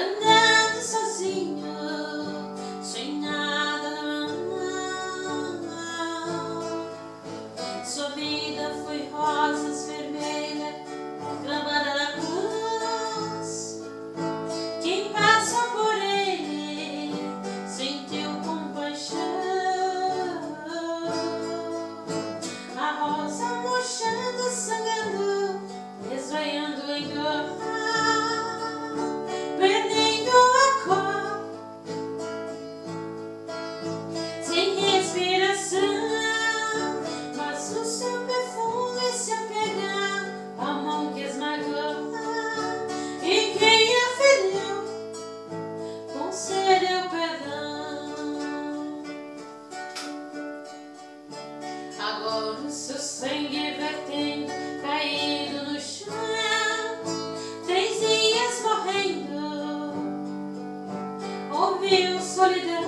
andando sozinho, sem nada na mão. Sua vida foi rosas vermelhas, cravada na cruz. Quem passou por ele sentiu compaixão. A rosa murchando, sangrando, desvaiando em dor, perdendo a cor, sem respiração. Mas o seu perfume se apega à mão que esmagou, e quem a feriu concedeu perdão. Agora o seu sangue vertendo, caído no chão, 3 dias morrendo, ouviu solidão.